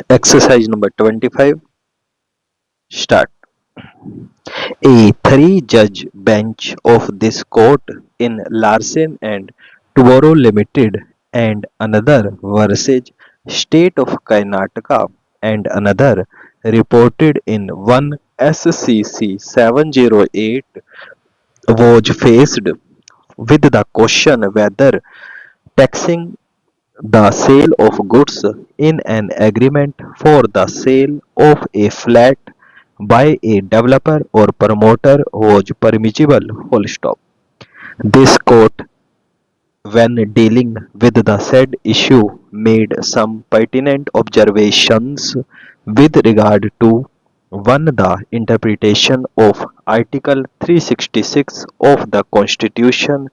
Exercise number 25. Start. A three-judge bench of this court in Larsen and Toubro Limited and another versus State of Karnataka and another reported in 1 SCC 708 was faced with the question whether taxing the sale of goods in an agreement for the sale of a flat by a developer or promoter was permissible. Full stop. This court, when dealing with the said issue, made some pertinent observations with regard to 1. The interpretation of Article 366 of the Constitution.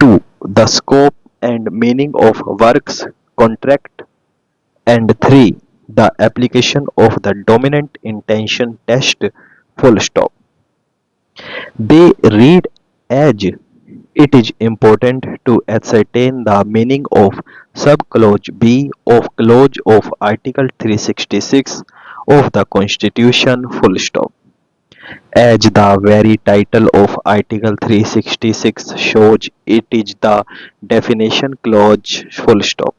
2. The scope and meaning of works contract. And 3. The application of the dominant intention test. Full stop. They read as it is important to ascertain the meaning of subclause B of clause of Article 366 of the Constitution. Full stop. As the very title of Article 366 shows, it is the definition clause. Full stop.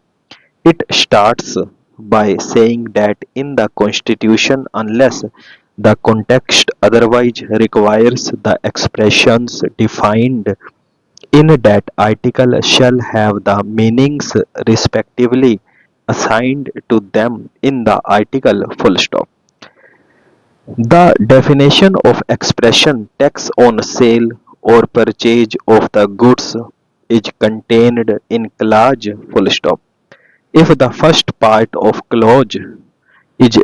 It starts by saying that in the Constitution, unless the context otherwise requires, the expressions defined in that article shall have the meanings respectively assigned to them in the article. Full stop. The definition of expression tax on sale or purchase of the goods is contained in clause. Full stop. If the first part of clause is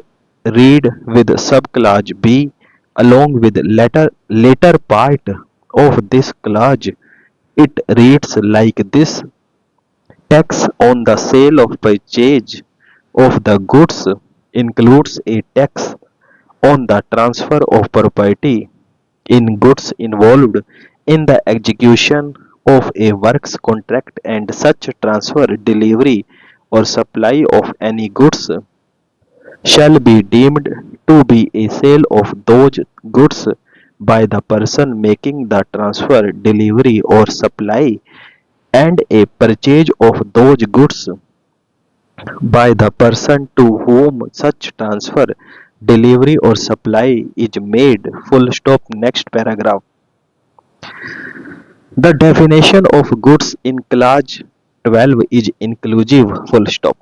read with subclause B along with later part of this clause, it reads like this: tax on the sale of purchase of the goods includes a tax on the transfer of property in goods involved in the execution of a works contract, and such transfer, delivery, or supply of any goods shall be deemed to be a sale of those goods by the person making the transfer, delivery, or supply, and a purchase of those goods by the person to whom such transfer, delivery, or supply is made. Full stop. Next paragraph. The definition of goods in clause 12 is inclusive. Full stop.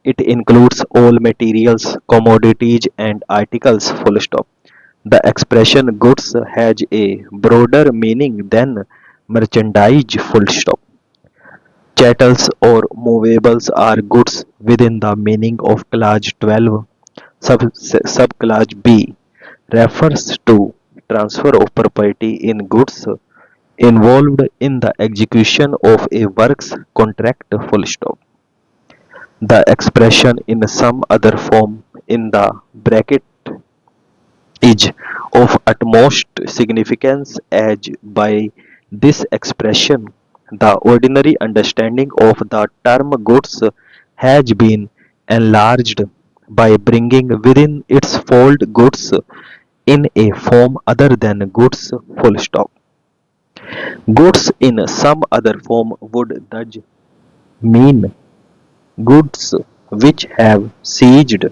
It includes all materials, commodities, and articles. Full stop. The expression goods has a broader meaning than merchandise. Full stop. Chattels or movables are goods within the meaning of clause 12. Subclause B refers to transfer of property in goods involved in the execution of a works contract. Full stop. The expression in some other form in the bracket is of utmost significance, as by this expression the ordinary understanding of the term goods has been enlarged by bringing within its fold goods in a form other than goods. Full stop. Goods in some other form would thus mean goods which have ceased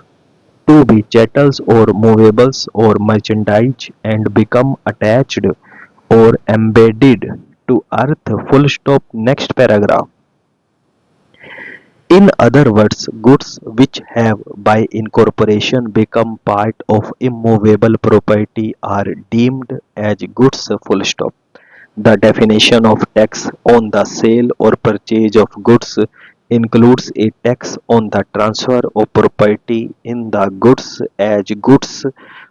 to be chattels or movables or merchandise and become attached or embedded to earth. Full stop. Next paragraph. In other words, goods which have by incorporation become part of immovable property are deemed as goods. Full stop. The definition of tax on the sale or purchase of goods includes a tax on the transfer of property in the goods as goods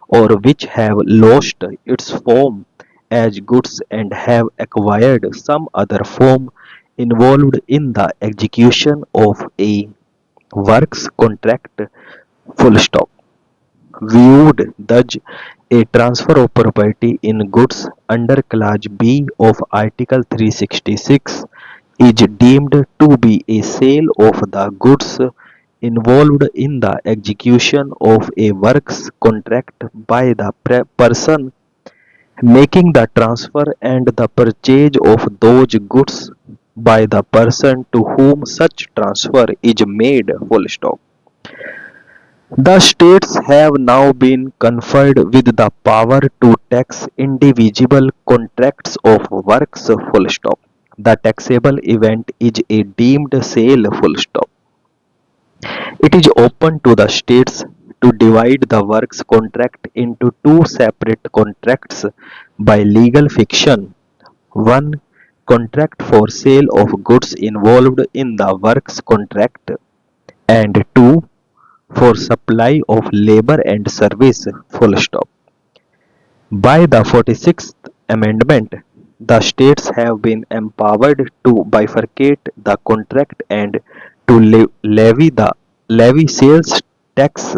or which have lost its form as goods and have acquired some other form involved in the execution of a works contract. Full stop. Viewed thus, a transfer of property in goods under Clause B of Article 366 is deemed to be a sale of the goods involved in the execution of a works contract by the person making the transfer and the purchase of those goods by the person to whom such transfer is made. Full stop. The states have now been conferred with the power to tax indivisible contracts of works. Full stop. The taxable event is a deemed sale. Full stop. It is open to the states to divide the works contract into two separate contracts by legal fiction. One, contract for sale of goods involved in the works contract, and two, for supply of labor and service. Full stop. By the 46th Amendment, the states have been empowered to bifurcate the contract and to levy sales tax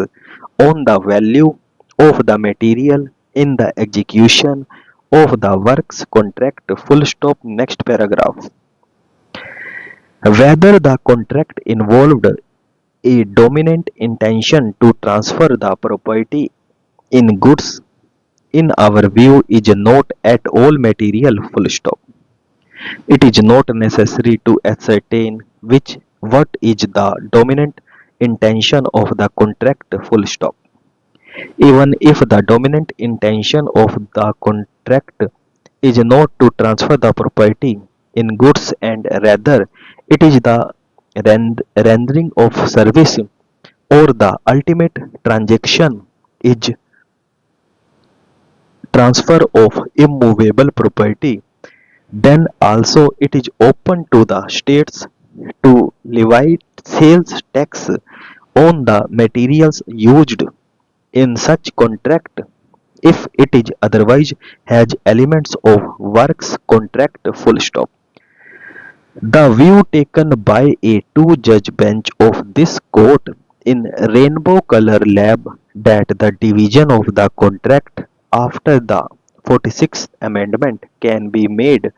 on the value of the material in the execution of the works contract. Full stop. Next paragraph. Whether the contract involved a dominant intention to transfer the property in goods in our view is not at all material. Full stop. It is not necessary to ascertain what is the dominant intention of the contract. Full stop. Even if the dominant intention of the contract is not to transfer the property in goods and rather it is the rendering of service or the ultimate transaction is transfer of immovable property, then also it is open to the states to levy sales tax on the materials used in such contract if it is otherwise has elements of works contract. Full stop. The view taken by a two-judge bench of this court in Rainbow Color Lab that the division of the contract after the 46th Amendment can be made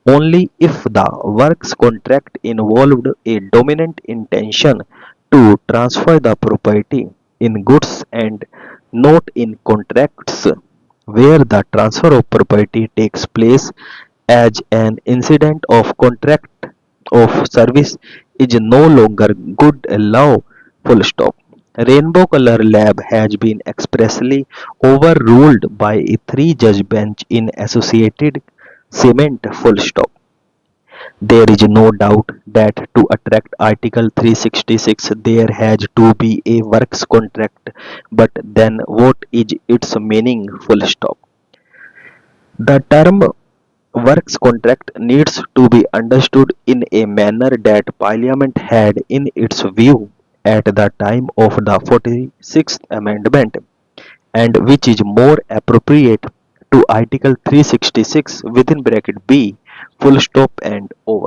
only if the works contract involved a dominant intention to transfer the property in goods and not in contracts where the transfer of property takes place as an incident of contract of service is no longer good law. Full stop. Rainbow Color Lab has been expressly overruled by a three-judge bench in Associated Cement. Full stop. There is no doubt that to attract Article 366 there has to be a works contract, but then what is its meaning? Full stop. The term works contract needs to be understood in a manner that Parliament had in its view at the time of the 46th Amendment and which is more appropriate to Article 366 within bracket B. Full stop and over.